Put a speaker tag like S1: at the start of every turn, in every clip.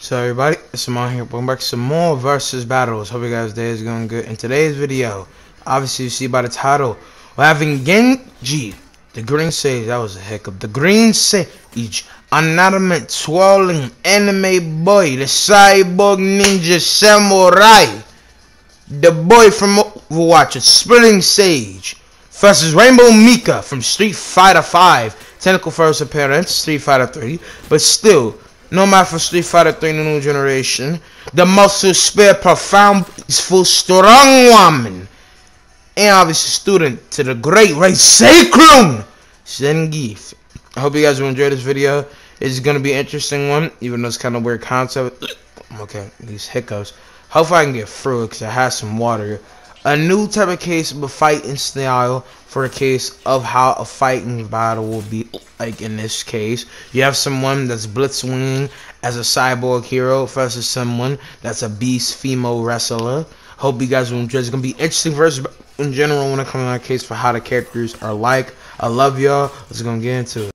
S1: So everybody, it's Simon here. Welcome back to some more versus battles. Hope you guys' day is going good. In today's video, obviously you see by the title, we're having Genji, the Green Sage. That was a hiccup. The Green Sage, Anatomy Swirling Anime Boy, the Cyborg Ninja Samurai, the boy from Overwatch, a Spilling Sage, versus R.Mika from Street Fighter 5. Technical first appearance, Street Fighter 3, but still, no matter for Street Fighter 3 in the new generation, the muscle spare profound, peaceful, strong woman, and obviously student to the great race sacrum, Genji. I hope you guys will enjoy this video. It's gonna be an interesting one, even though it's kind of weird concept. Okay, these hiccups. Hopefully I can get through it because I have some water. A new type of case of a fighting style for the case of how a fighting battle will be like in this case. You have someone that's blitzwing as a cyborg hero versus someone that's a beast female wrestler. Hope you guys will enjoy. It's going to be interesting versus in general when it comes to that case for how the characters are like. I love y'all. Let's go get into it.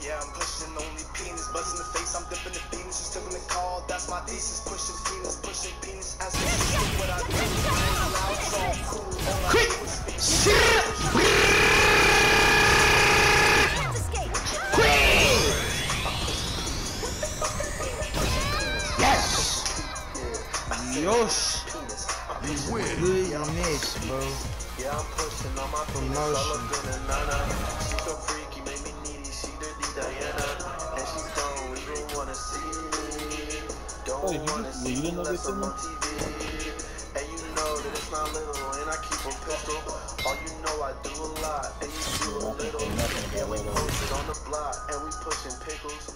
S2: Yeah, I'm pushing only penis, buzz in the face, I'm dipping the beans, she's still gonna call, that's my thesis, pushing penis, as we do what I do, loud, so cool, all I do is speak.
S1: Yes! Yosh! Goodness, bro.
S2: Yeah, I'm pushing on my
S1: promotion.
S2: She's so freaky, make me needy, she dirty Diana, and she don't even wanna see me. Don't wanna see me unless I'm on TV. And you know that it's not little, and I keep a pistol. All you know I do a lot, and you do a little. And we posted on the block, and we pushing pickles.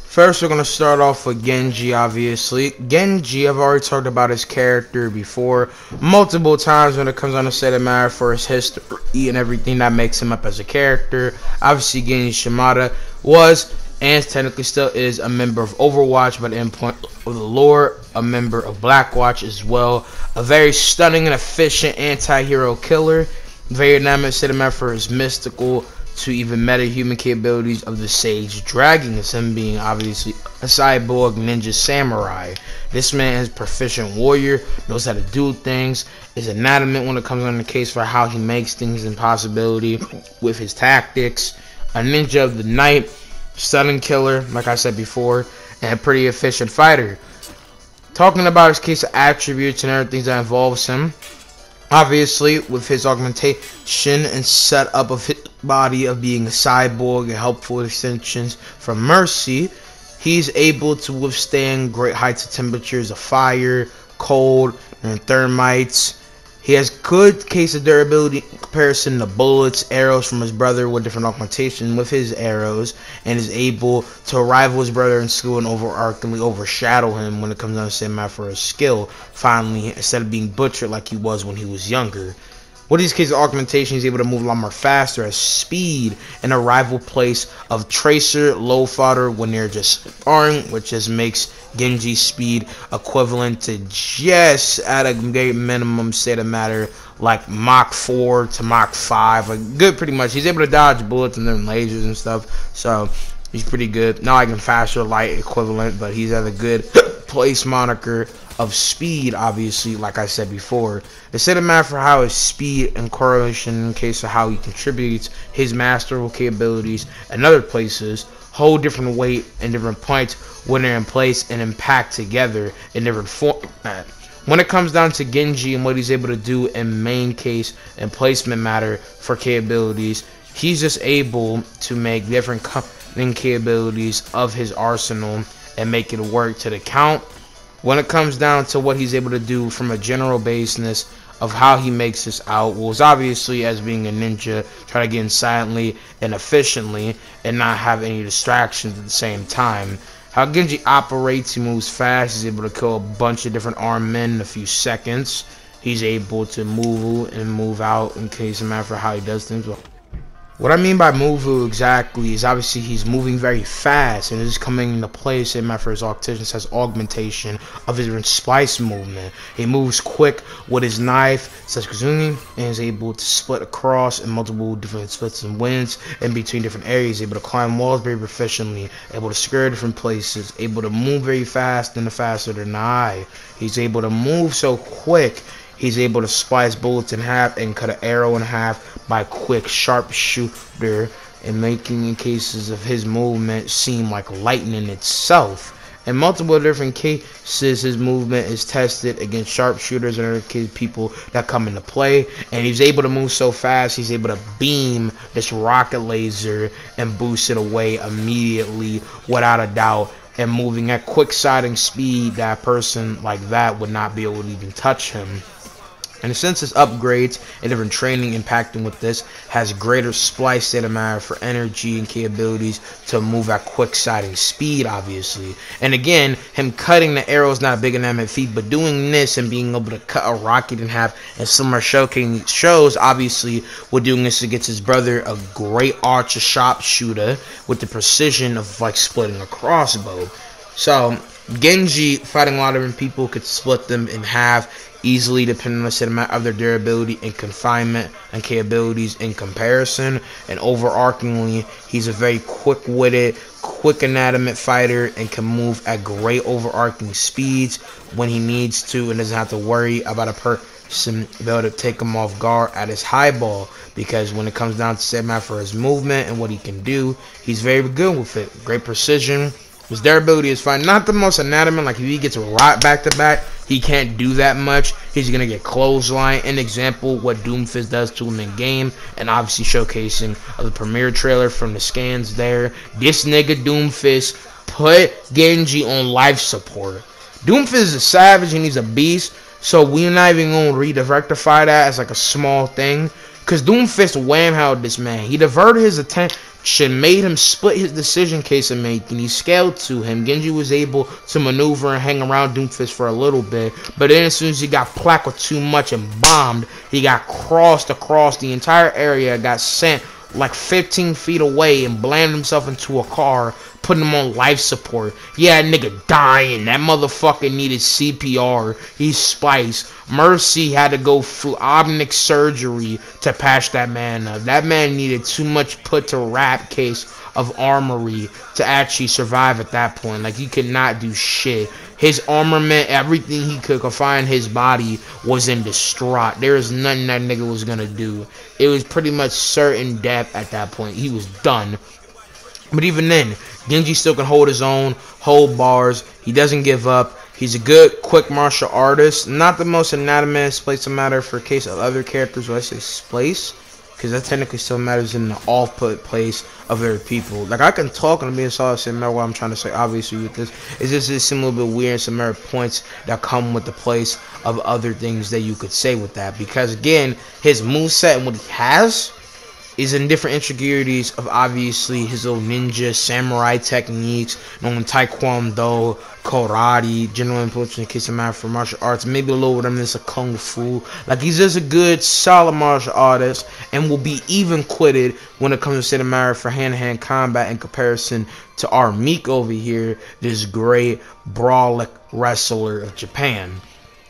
S1: First, we're going to start off with Genji, obviously. Genji, I've already talked about his character before multiple times when it comes on to say the matter for his history and everything that makes him up as a character. Obviously, Genji Shimada was, and technically still is, a member of Overwatch, but in point of the lore, a member of Blackwatch as well. A very stunning and efficient anti-hero killer. Very dynamic cinematic for his mystical to even meta-human capabilities of the Sage, dragging as him being obviously a cyborg ninja samurai. This man is a proficient warrior, knows how to do things, is adamant when it comes on the case for how he makes things impossibility with his tactics. A ninja of the night, stunning killer, like I said before, and a pretty efficient fighter. Talking about his case of attributes and everything that involves him, obviously, with his augmentation and setup of his body of being a cyborg and helpful extensions from Mercy, he's able to withstand great heights of temperatures of fire, cold, and thermites. He has good case of durability in comparison to bullets, arrows from his brother with different augmentation with his arrows, and is able to rival his brother in skill and overarchingly overshadow him when it comes down to same matter for his skill, finally, instead of being butchered like he was when he was younger. With these cases of augmentation, he's able to move a lot more faster as speed in a rival place of Tracer, low fodder when they're just sparring, which just makes Genji's speed equivalent to just at a very minimum state of matter like Mach 4 to Mach 5, like good pretty much. He's able to dodge bullets and then lasers and stuff, so he's pretty good. Not like in faster light equivalent, but he's at a good place moniker of speed, obviously, like I said before. The cinematic for how his speed and correlation in case of how he contributes his masterful capabilities and other places hold different weight and different points when they're in place and impact together in different format. When it comes down to Genji and what he's able to do in main case and placement matter for capabilities, he's just able to make different capabilities of his arsenal and make it work to the count. When it comes down to what he's able to do from a general baseness of how he makes this out, was obviously as being a ninja, try to get in silently and efficiently and not have any distractions at the same time. How Genji operates, he moves fast, he's able to kill a bunch of different armed men in a few seconds. He's able to move and move out in case of matter for how he does things. What I mean by move exactly is obviously he's moving very fast, and it is coming into place in my first octicians has augmentation of his splice movement. He moves quick with his knife, such Kazumi, and is able to split across in multiple different splits and winds in between different areas, able to climb walls very proficiently, able to skirt different places, able to move very fast and faster than the eye. He's able to move so quick. He's able to splice bullets in half and cut an arrow in half by quick sharpshooter, and making in cases of his movement seem like lightning itself. In multiple different cases, his movement is tested against sharpshooters and other people that come into play, and he's able to move so fast, he's able to beam this rocket laser and boost it away immediately without a doubt, and moving at quick siding speed that a person like that would not be able to even touch him. And since his upgrades and different training impacting with this has greater splice state of matter for energy and capabilities to move at quick siding speed, obviously. And again, him cutting the arrow is not a big inanimate feat, but doing this and being able to cut a rocket in half, and similar shows obviously with doing this against his brother, a great archer sharpshooter with the precision of like splitting a crossbow. So Genji fighting a lot of different people could split them in half easily depending on the set amount of their durability and confinement and capabilities in comparison. And overarchingly, he's a very quick-witted, quick anatomic fighter and can move at great overarching speeds when he needs to, and doesn't have to worry about a person being able to take him off guard at his high ball, because when it comes down to set amount for his movement and what he can do, he's very good with it. Great precision. His durability is fine. Not the most anatomy, like if he gets rocked back to back, he can't do that much. He's going to get clothesline. An example, what Doomfist does to him in game, and obviously showcasing of the premiere trailer from the scans there. This nigga Doomfist put Genji on life support. Doomfist is a savage and he's a beast, so we're not even going to rectify that as like a small thing, because Doomfist wham-held this man. He diverted his attention, made him split his decision case and making. He scaled to him. Genji was able to maneuver and hang around Doomfist for a little bit, but then as soon as he got plaqued with too much and bombed, he got crossed across the entire area, got sent like 15 feet away and blammed himself into a car, putting him on life support. Yeah, nigga dying. That motherfucker needed CPR. He's spiced. Mercy had to go through omnic surgery to patch that man up. That man needed too much put to wrap case of armory to actually survive at that point. Like, he could not do shit. His armament, everything he could confine his body was in distraught. There is nothing that nigga was gonna do. It was pretty much certain death at that point. He was done. But even then, Genji still can hold his own, hold bars. He doesn't give up. He's a good, quick martial artist. Not the most anatomous place to matter for case of other characters. When I say place, because that technically still matters in the off-put place of other people. Like, I can talk and be a solid same matter what I'm trying to say, obviously, with this. It's just it seems a little bit weird, some other points that come with the place of other things that you could say with that. Because, again, his moveset and what he has is in different intricacies of obviously his little ninja samurai techniques, known taekwondo, karate, general influence in case of matter for martial arts, maybe a little reminiscence of kung fu. Like, he's just a good, solid martial artist and will be even quitted when it comes to state of matter for hand-to-hand combat in comparison to R.Mika over here, this great brawler wrestler of Japan.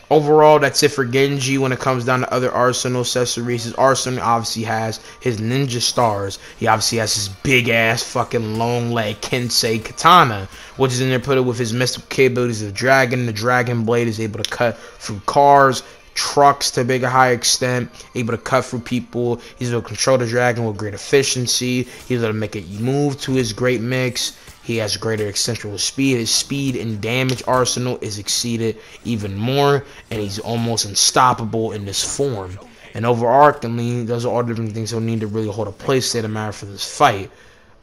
S1: Overall, that's it for Genji when it comes down to other arsenal accessories. His arsenal obviously has his ninja stars. He obviously has his big ass fucking long leg Kensei katana, which is in there put with his mystical capabilities of the dragon. The dragon blade is able to cut through cars, trucks to a big high extent, able to cut through people. He's able to control the dragon with great efficiency. He's able to make it move to his great mix. He has greater eccentric speed. His speed and damage arsenal is exceeded even more, and he's almost unstoppable in this form. And overarchingly, those are all different things he'll need to really hold a place state of matter for this fight.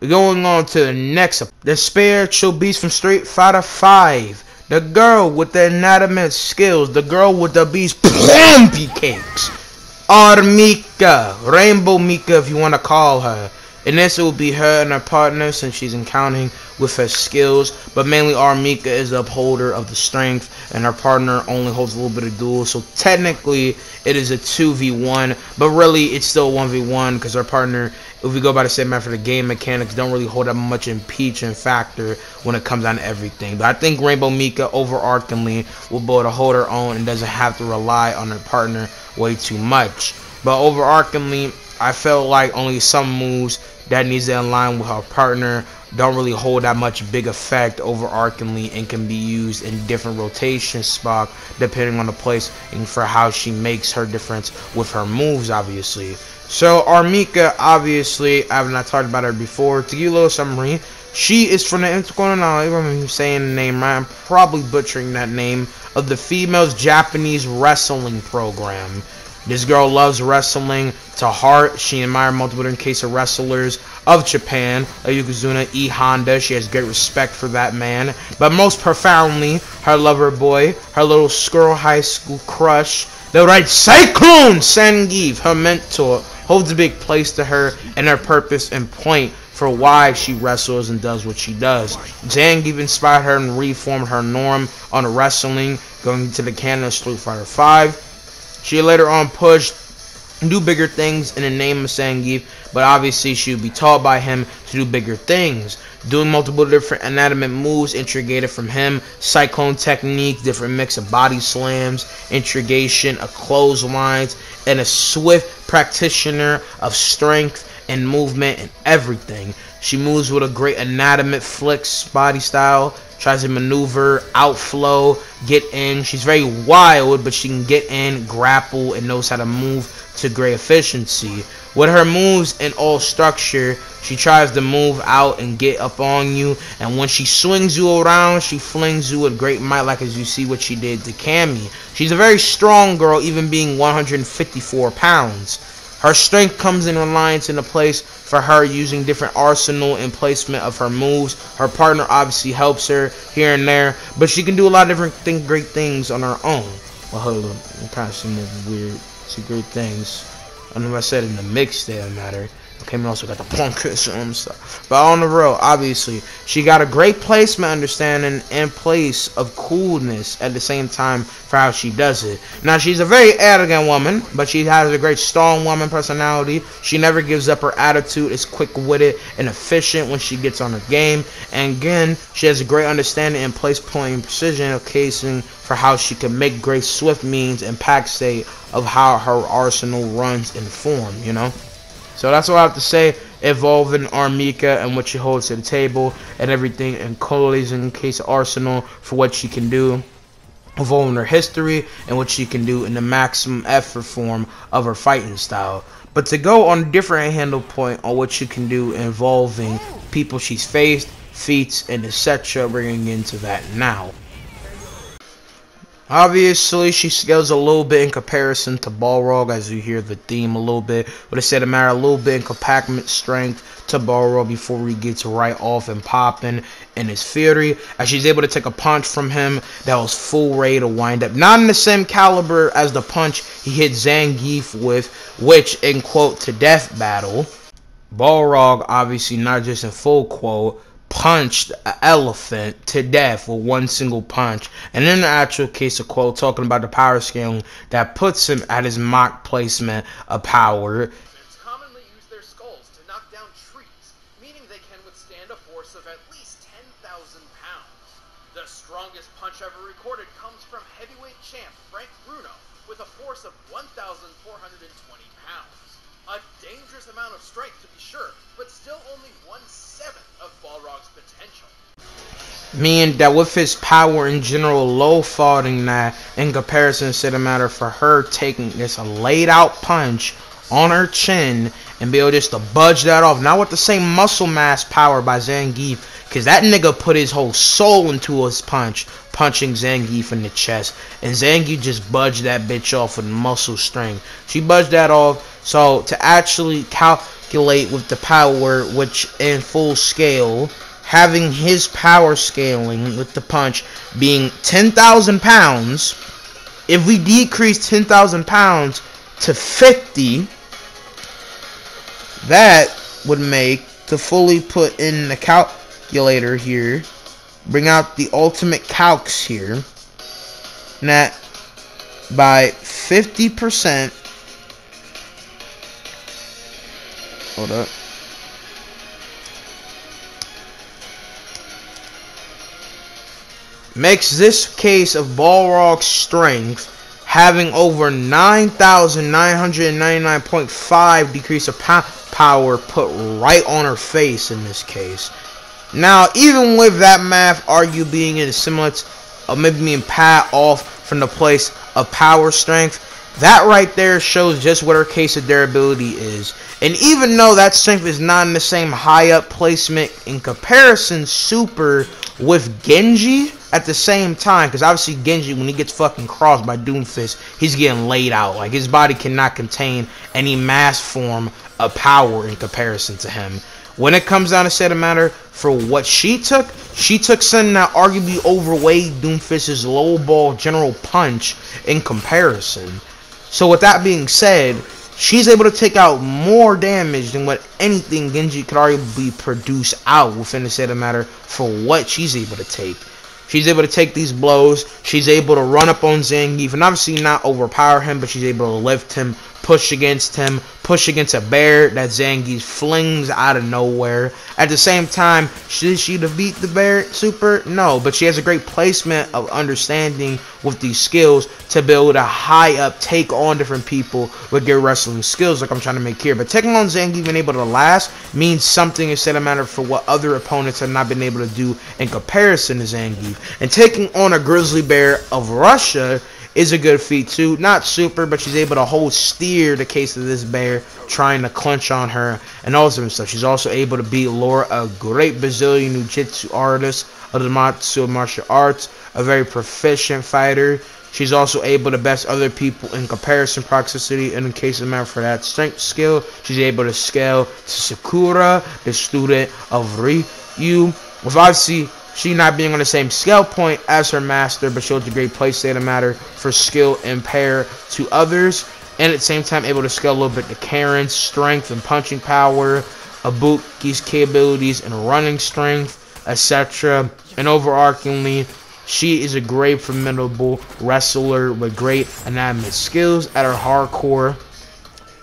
S1: We're going on to the next, the spiritual beast from Street Fighter V. The girl with the anatomic skills, the girl with the beast plumpy cakes. R.Mika, Rainbow Mika if you want to call her. In this, it will be her and her partner since she's encountering with her skills, but mainly R.Mika is the upholder of the strength, and her partner only holds a little bit of duel, so technically it is a 2v1, but really it's still 1v1 because her partner if we go by the same method, the game mechanics don't really hold up much impeaching factor when it comes down to everything. But I think R.Mika overarchingly will be able to hold her own and doesn't have to rely on her partner way too much. But overarchingly, I felt like only some moves that needs to align with her partner don't really hold that much big effect overarchingly and can be used in different rotation spots depending on the place and for how she makes her difference with her moves, obviously. So R.Mika, obviously, I have not talked about her before. To give you a little summary, she is from the Intercontinental, I'm saying the name right, I'm probably butchering that name, of the female's Japanese wrestling program. This girl loves wrestling to heart. She admires multiple different case of wrestlers of Japan, like Yokozuna, E. Honda. She has great respect for that man. But most profoundly, her lover boy, her little girl high school crush, the right Cyclone Zangief, her mentor, holds a big place to her and her purpose and point for why she wrestles and does what she does. Zangief inspired her and reformed her norm on wrestling, going into the canon of Street Fighter V. She later on pushed do bigger things in the name of Zangief, but obviously she would be taught by him to do bigger things, doing multiple different inanimate moves intrigated from him, cyclone technique, different mix of body slams, intrigation, a clotheslines, and a swift practitioner of strength and movement and everything. She moves with a great inanimate flicks body style, tries to maneuver, outflow, get in. She's very wild, but she can get in, grapple, and knows how to move to great efficiency. With her moves and all structure, she tries to move out and get up on you, and when she swings you around, she flings you with great might, like as you see what she did to Cammy. She's a very strong girl, even being 154 pounds. Her strength comes in reliance in a place for her using different arsenal and placement of her moves. Her partner obviously helps her here and there, but she can do a lot of different great things on her own. Well, hold on, I'm kind of seeing weird, see great things. I know I said in the mix there matter. Okay, we also got the punk and stuff. But on the road, obviously, she got a great placement understanding and place of coolness at the same time for how she does it. Now, she's a very arrogant woman, but she has a great strong woman personality. She never gives up her attitude, is quick-witted and efficient when she gets on her game. And again, she has a great understanding and place point and precision of casing for how she can make great swift means and pack state of how her arsenal runs in form, you know? So that's what I have to say, involving R.Mika and what she holds to the table and everything, and Cody's in case of Arsenal for what she can do, involving her history and what she can do in the maximum effort form of her fighting style. But to go on a different handle point on what she can do involving people she's faced, feats, and etc., bringing into that now. Obviously, she scales a little bit in comparison to Balrog, as you hear the theme a little bit, but it said to matter a little bit in compactment strength to Balrog before he gets right off and popping in his fury, as she's able to take a punch from him that was full ready to wind up. Not in the same caliber as the punch he hit Zangief with, which, in quote, to death battle, Balrog, obviously not just in full quote, punched an elephant to death with one single punch. And in the actual case of quote, talking about the power scaling that puts him at his mock placement of power.
S3: Commonly use their skulls to knock down trees, meaning they can withstand a force of at least 10,000 pounds. The strongest punch ever recorded comes from heavyweight champ Frank Bruno with a force of 1,420 pounds. A dangerous amount of strength to be sure, but still only 1/7 of Balrog's potential.
S1: Meaning that with his power in general low falling that in comparison to the matter for her taking this laid out punch on her chin and be able just to budge that off. Not with the same muscle mass power by Zangief, because that nigga put his whole soul into his punch, punching Zangief in the chest. And Zangief just budged that bitch off with muscle strength. She budged that off. So to actually calculate with the power, which in full scale, having his power scaling with the punch being 10,000 pounds, if we decrease 10,000 pounds to 50, that would make, to fully put in the calculator here, bring out the ultimate calcs here, that by 50%, hold up, makes this case of Balrog's strength having over 9,999.5 decrease of power put right on her face in this case. Now, even with that math arguably being in a semblance of maybe being pat off from the place of power strength, that right there shows just what her case of durability is. And even though that strength is not in the same high up placement in comparison super with Genji at the same time, because obviously Genji, when he gets fucking crossed by Doomfist, he's getting laid out. Like, his body cannot contain any mass form of power in comparison to him. When it comes down to say the matter, for what she took something that arguably overweighed Doomfist's low ball general punch in comparison. So with that being said, she's able to take out more damage than what anything Genji could arguably produce out within the say the matter for what she's able to take. She's able to take these blows. She's able to run up on Zangief and obviously not overpower him, but she's able to lift him, push against him, push against a bear that Zangief flings out of nowhere. At the same time, should she defeat the bear super? No, but she has a great placement of understanding with these skills to be able to high up take on different people with good wrestling skills like I'm trying to make here. But taking on Zangief and able to last means something instead of matter for what other opponents have not been able to do in comparison to Zangief. And taking on a grizzly bear of Russia is a good feat too. Not super, but she's able to hold steer the case of this bear trying to clinch on her and all this stuff. She's also able to beat Laura, a great Brazilian jiu-jitsu artist of the martial arts, a very proficient fighter. She's also able to best other people in comparison proximity, and in case of matter for that strength skill, she's able to scale to Sakura, the student of Ryu, with obviously she not being on the same scale point as her master, but shows a great place state of matter for skill and pair to others, and at the same time able to scale a little bit to Karen's strength and punching power, Ibuki's capabilities and running strength, etc. And overarchingly, she is a great formidable wrestler with great anatomy skills at her hardcore.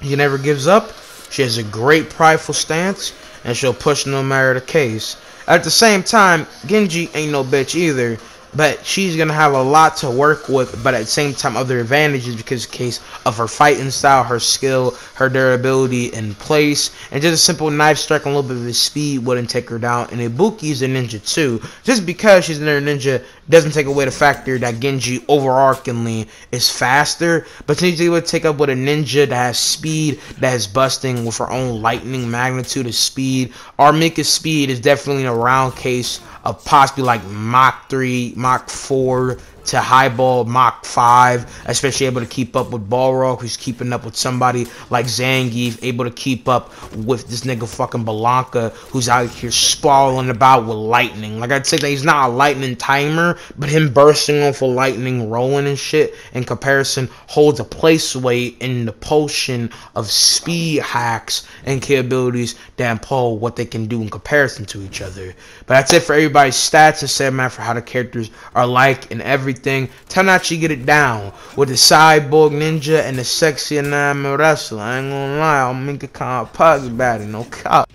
S1: She never gives up. She has a great prideful stance, and she'll push no matter the case. At the same time, Genji ain't no bitch either, but she's going to have a lot to work with, but at the same time other advantages because of the case of her fighting style, her skill, her durability in place, and just a simple knife strike and a little bit of his speed wouldn't take her down. And Ibuki's a ninja too. Just because she's another ninja doesn't take away the factor that Genji overarchingly is faster, but she's able to take up with a ninja that has speed, that is busting with her own lightning magnitude of speed. R.Mika's speed is definitely a round case of possibly like Mach 3, Mach 4 to highball Mach 5, especially able to keep up with Balrog, who's keeping up with somebody like Zangief, able to keep up with this nigga fucking Blanca, who's out here sprawling about with lightning. Like I'd say that he's not a lightning timer, but him bursting off of lightning, rolling and shit, in comparison, holds a place weight in the potion of speed hacks and capabilities that impose what they can do in comparison to each other. But that's it for everybody's stats and say, man, for how the characters are like and everything. Tanachi get it down with the cyborg ninja and the sexy anime wrestler. I ain't gonna lie, R.Mika kind of pugs about it, no cap.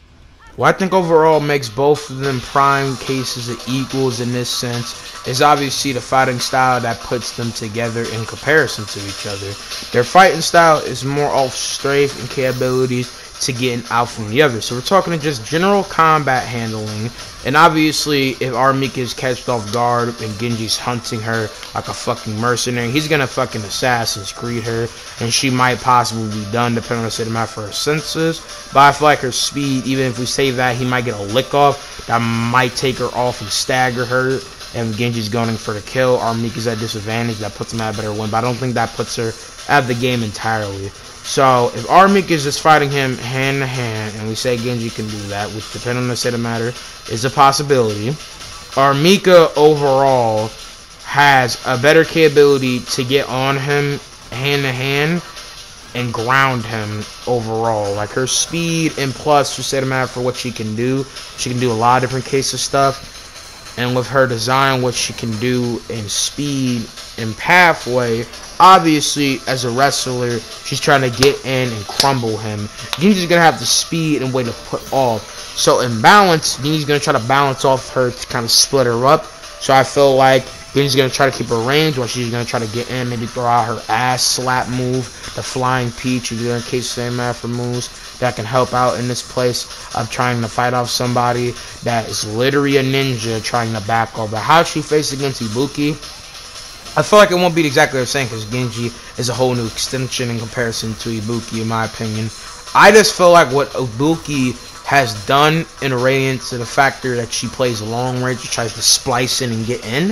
S1: What I think overall makes both of them prime cases of equals in this sense is obviously the fighting style that puts them together in comparison to each other. Their fighting style is more off strength and capabilities to getting out from the other. So we're talking just general combat handling, and obviously if R.Mika is catched off guard and Genji's hunting her like a fucking mercenary, he's gonna fucking Assassin's Creed her, and she might possibly be done depending on the state of matter for her senses. But I feel like her speed, even if we save that, he might get a lick off that might take her off and stagger her, and Genji's going for the kill. R.Mika's at disadvantage, that puts him at a better win, but I don't think that puts her out of the game entirely. So if R.Mika is just fighting him hand to hand, and we say Genji can do that, which depending on the state of matter is a possibility, R.Mika overall has a better capability to get on him hand to hand and ground him overall. Like her speed and plus the state of matter for what she can do a lot of different cases of stuff, and with her design what she can do in speed and pathway. Obviously, as a wrestler, she's trying to get in and crumble him. Genji's gonna have the speed and way to put off. So in balance, Genji's gonna try to balance off her to kind of split her up. So I feel like Genji's gonna try to keep her range while she's gonna try to get in, maybe throw out her ass slap move, the flying peach. She's gonna case same matter for moves that can help out in this place of trying to fight off somebody that is literally a ninja trying to back off. But how she faces against Ibuki, I feel like it won't be exactly the same because Genji is a whole new extension in comparison to Ibuki, in my opinion. I just feel like what Ibuki has done in Radiant, to the factor that she plays long range, tries to splice in and get in,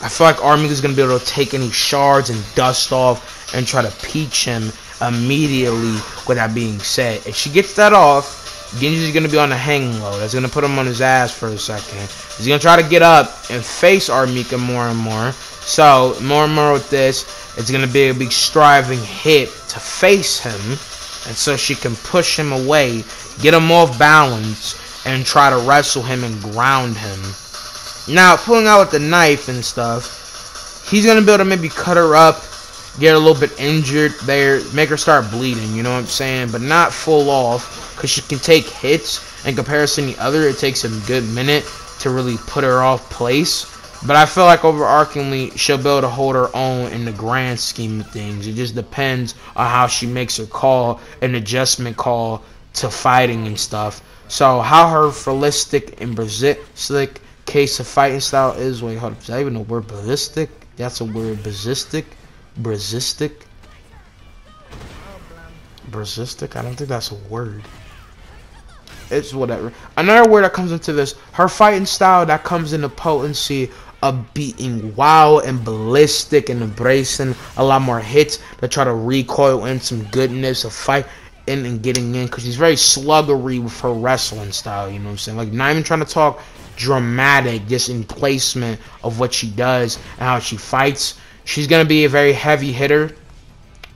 S1: I feel like R.Mika is going to be able to take any shards and dust off and try to peach him immediately. With that being said, if she gets that off, Genji's going to be on the hang low. That's going to put him on his ass for a second. He's going to try to get up and face R.Mika more and more. So, more and more with this, it's going to be a big striving hit to face him. And so she can push him away, get him off balance, and try to wrestle him and ground him. Now, pulling out with the knife and stuff, he's going to be able to maybe cut her up, get her a little bit injured there, make her start bleeding, you know what I'm saying? But not full off, because she can take hits. In comparison to the other, it takes a good minute to really put her off place. But I feel like overarchingly, she'll be able to hold her own in the grand scheme of things. It just depends on how she makes her call, an adjustment call to fighting and stuff. So how her ballistic and ballistic case of fighting style is. Wait, hold up. Is I even know the word ballistic? That's a word. Ballistic? Ballistic? Ballistic? I don't think that's a word. It's whatever. Another word that comes into this, her fighting style that comes into potency of being wild and ballistic and embracing a lot more hits to try to recoil in some goodness of fight in and getting in, because she's very sluggery with her wrestling style, you know what I'm saying? Like, not even trying to talk dramatic, just in placement of what she does and how she fights. She's going to be a very heavy hitter.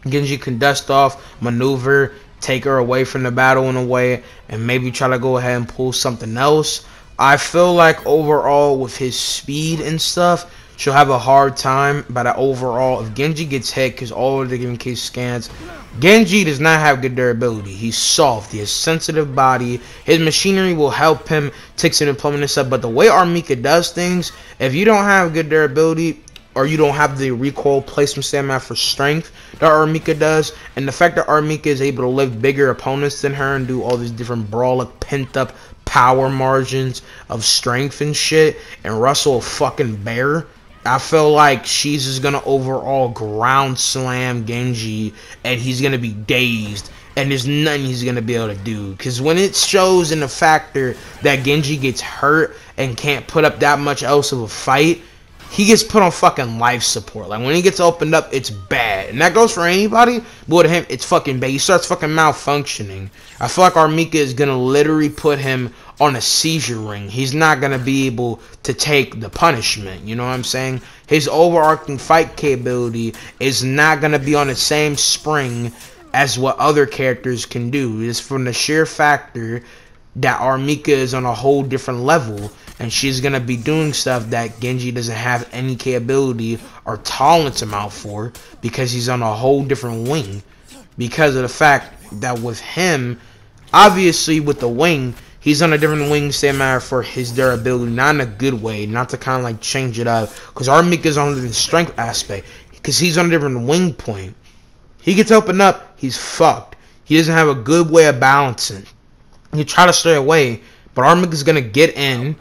S1: Genji can dust off, maneuver, take her away from the battle in a way, and maybe try to go ahead and pull something else. I feel like overall with his speed and stuff, she'll have a hard time. But overall, if Genji gets hit, because all of the given case scans, Genji does not have good durability. He's soft. He has sensitive body. His machinery will help him take some implement and stuff. But the way R.Mika does things, if you don't have good durability, or you don't have the recoil placement stamina for strength that R.Mika does, and the fact that R.Mika is able to lift bigger opponents than her and do all these different brawler pent up power margins of strength and shit, and wrestle a fucking bear, I feel like she's just gonna overall ground slam Genji, and he's gonna be dazed, and there's nothing he's gonna be able to do. Because when it shows in the factor that Genji gets hurt and can't put up that much else of a fight, he gets put on fucking life support. Like, when he gets opened up, it's bad. And that goes for anybody, but with him, it's fucking bad. He starts fucking malfunctioning. I feel like R.Mika is going to literally put him on a seizure ring. He's not going to be able to take the punishment. You know what I'm saying? His overarching fight capability is not going to be on the same spring as what other characters can do. It's from the sheer factor that R.Mika is on a whole different level, and she's going to be doing stuff that Genji doesn't have any capability or tolerance amount for, because he's on a whole different wing. Because of the fact that with him, obviously with the wing, he's on a different wing stamina for his durability, not in a good way, not to kind of like change it up, because R.Mika is on the strength aspect, because he's on a different wing point. He gets opened up, he's fucked. He doesn't have a good way of balancing. You try to stay away, but R.Mika is going to get in.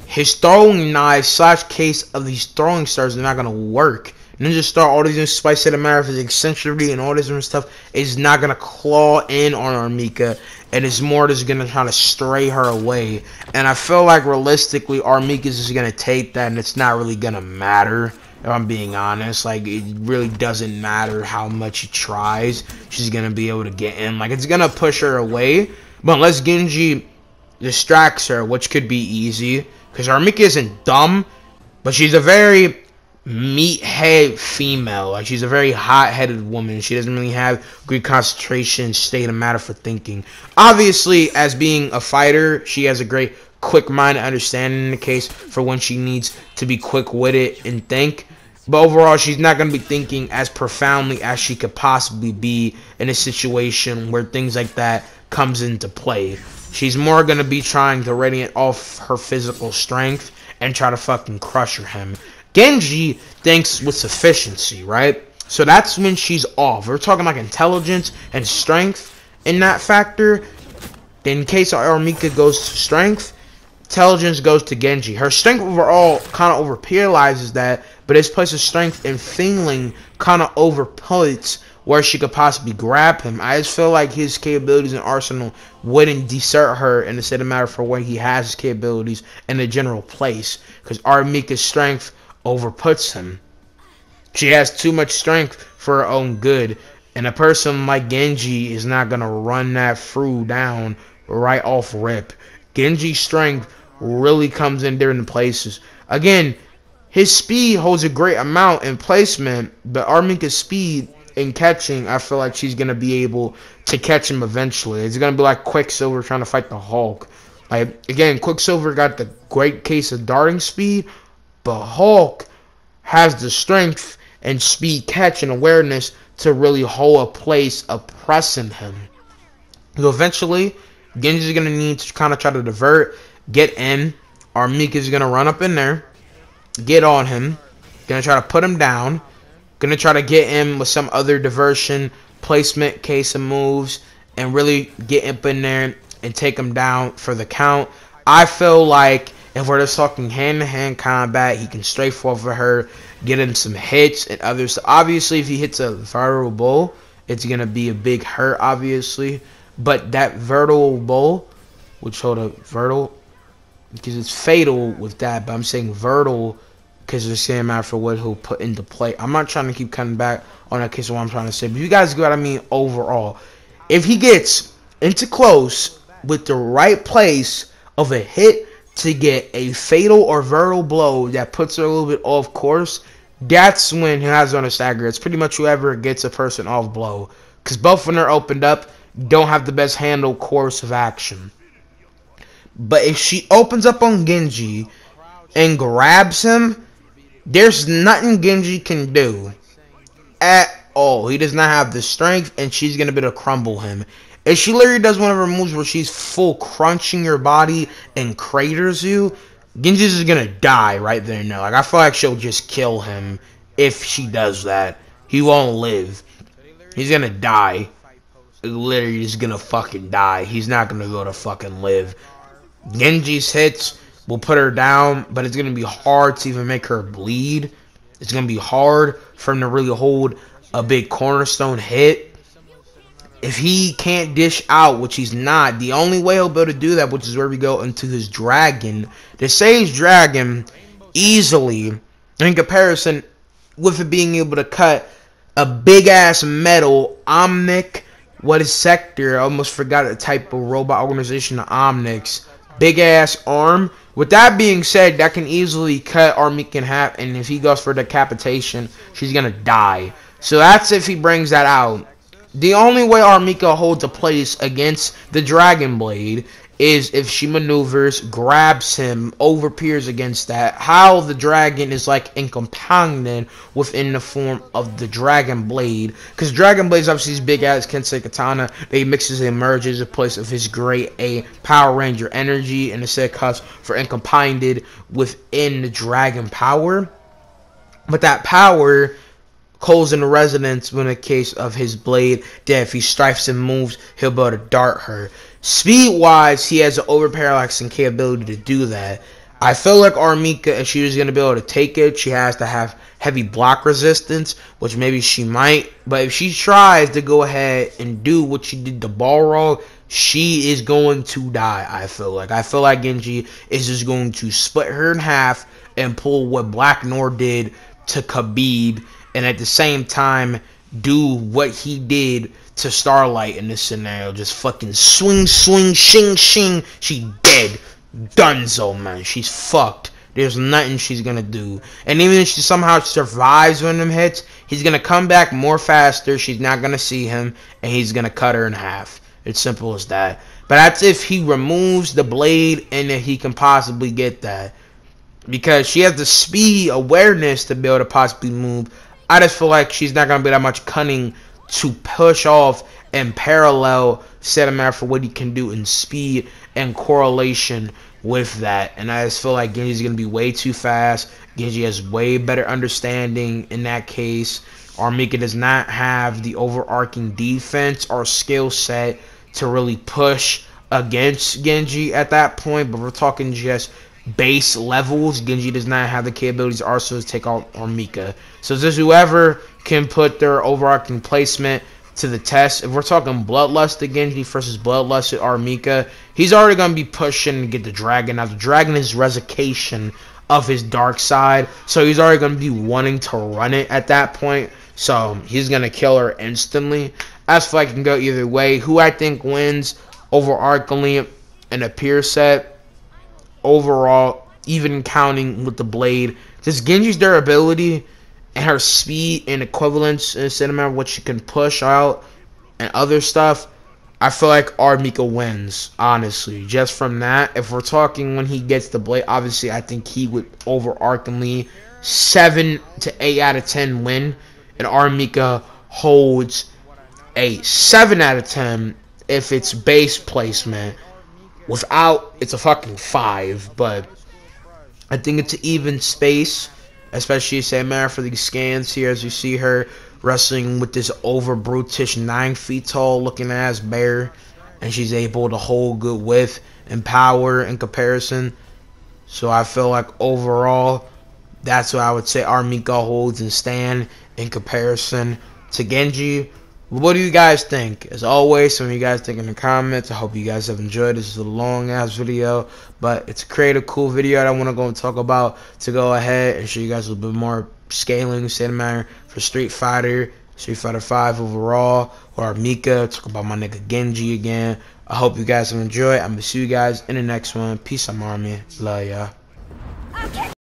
S1: His throwing knives / case of these throwing stars are not going to work. Ninja Star, all these spice set of matter of his eccentricity and all this different stuff is not going to claw in on R.Mika, and it's more just going to try to stray her away. And I feel like realistically, R.Mika is just going to take that, and it's not really going to matter, if I'm being honest. Like, it really doesn't matter how much he tries. She's going to be able to get in. Like, it's going to push her away, but unless Genji distracts her, which could be easy, because R.Mika isn't dumb, but she's a very meathead female. Like, she's a very hot-headed woman. She doesn't really have good concentration, state of matter for thinking. Obviously, as being a fighter, she has a great quick mind understanding in the case for when she needs to be quick-witted and think. But overall, she's not going to be thinking as profoundly as she could possibly be in a situation where things like that comes into play. She's more going to be trying to radiate off her physical strength and try to fucking crush him. Genji thinks with sufficiency, right? So that's when she's off. We're talking like intelligence and strength in that factor. In case R.Mika goes to strength, intelligence goes to Genji. Her strength overall kind of overparalyzes that, but his place of strength and feeling kind of overputs where she could possibly grab him. I just feel like his capabilities and arsenal wouldn't desert her in the state of matter for where he has his capabilities in the general place, because R.Mika's strength overputs him. She has too much strength for her own good, and a person like Genji is not going to run that through down right off rip. Genji's strength really comes in different places. Again, his speed holds a great amount in placement, but R.Mika's speed in catching, I feel like she's going to be able to catch him eventually. It's going to be like Quicksilver trying to fight the Hulk. Like, again, Quicksilver got the great case of darting speed, but Hulk has the strength and speed, catch, and awareness to really hold a place of pressing him. So eventually, Genji's going to need to kind of try to divert, get in. R.Mika's going to run up in there, get on him, going to try to put him down, going to try to get him with some other diversion, placement, case of moves, and really get up in there and take him down for the count. I feel like if we're just talking hand-to-hand combat, he can strafe over her, get him some hits and others. So obviously, if he hits a vertical bull, it's going to be a big hurt, obviously. But that vertical bull, which hold a vertical, because it's fatal with that, but I'm saying vertical because it's the same matter for what he'll put into play. I'm not trying to keep cutting back on that case of what I'm trying to say, but you guys get what I mean overall. If he gets into close with the right place of a hit to get a fatal or vertical blow that puts her a little bit off course, that's when he has on a stagger. It's pretty much whoever gets a person off blow, because both when they're opened up don't have the best handle course of action. But if she opens up on Genji and grabs him, there's nothing Genji can do at all. He does not have the strength, and she's going to be able to crumble him. If she literally does one of her moves where she's full crunching your body and craters you, Genji's is going to die right there and there. Like, I feel like she'll just kill him if she does that. He won't live. He's going to die. Literally, he's going to fucking die. He's not going to go to fucking live. Genji's hits will put her down, but it's going to be hard to even make her bleed. It's going to be hard for him to really hold a big cornerstone hit. If he can't dish out, which he's not, the only way he'll be able to do that, which is where we go into his dragon. The Sage Dragon, easily, in comparison with it being able to cut a big-ass metal Omnic, what is Sector? I almost forgot the type of robot organization, the Omnics. Big-ass arm. With that being said, that can easily cut R.Mika in half, and if he goes for decapitation, she's going to die. So that's if he brings that out. The only way R.Mika holds a place against the Dragon Blade is if she maneuvers, grabs him, overpeers against that. How the dragon is like incompounded within the form of the Dragon Blade. Because Dragon Blade is obviously his big ass Kensei Katana. They mixes and merges a place of his great Power Ranger energy, and instead cuts for incompounded within the dragon power. But that power calls into resonance when a case of his blade that if he strikes and moves, he'll be able to dart her. Speed-wise, he has an overparallaxing capability to do that. I feel like R.Mika, if she was going to be able to take it, she has to have heavy block resistance, which maybe she might. But if she tries to go ahead and do what she did to Balrog, she is going to die, I feel like. I feel like Genji is just going to split her in half and pull what Black Noir did to Khabib, and at the same time do what he did to Starlight in this scenario. Just fucking swing, swing, shing, shing. She dead. Dunzo, man. She's fucked. There's nothing she's gonna do. And even if she somehow survives one of them hits, he's gonna come back more faster. She's not gonna see him, and he's gonna cut her in half. It's simple as that. But that's if he removes the blade and if he can possibly get that. Because she has the speed, awareness to be able to possibly move. I just feel like she's not going to be that much cunning to push off and parallel set a matter for what he can do in speed and correlation with that. And I just feel like Genji's going to be way too fast. Genji has way better understanding in that case. R.Mika does not have the overarching defense or skill set to really push against Genji at that point. But we're talking just base levels. Genji does not have the capabilities also to take out R.Mika. So it's just whoever can put their overarching placement to the test. If we're talking bloodlusted Genji versus bloodlusted R.Mika, he's already going to be pushing to get the dragon. Now the dragon is resurrection of his dark side, so he's already going to be wanting to run it at that point. So he's going to kill her instantly. I feel like it can go either way. Who I think wins overarchingly in a peer set overall, even counting with the blade, just Genji's durability and her speed and equivalence in cinema, what she can push out and other stuff, I feel like R.Mika wins, honestly. Just from that, if we're talking when he gets the blade, obviously I think he would overarchingly 7 to 8 out of 10 win, and R.Mika holds a 7 out of 10 if it's base placement. Without, it's a fucking 5, but I think it's an even space, especially say matter for these scans here, as you see her wrestling with this over brutish 9 feet tall looking ass bear, and she's able to hold good width and power in comparison. So I feel like overall that's what I would say R.Mika holds and stand in comparison to Genji. What do you guys think? As always, some of you guys think in the comments. I hope you guys have enjoyed. This is a long ass video, but it's a creative, cool video that I want to go and talk about to go ahead and show you guys a little bit more scaling cinematic for Street Fighter 5 overall, or R.Mika. Talk about my nigga Genji again. I hope you guys have enjoyed. I'm gonna see you guys in the next one. Peace, I'm Army. Love y'all.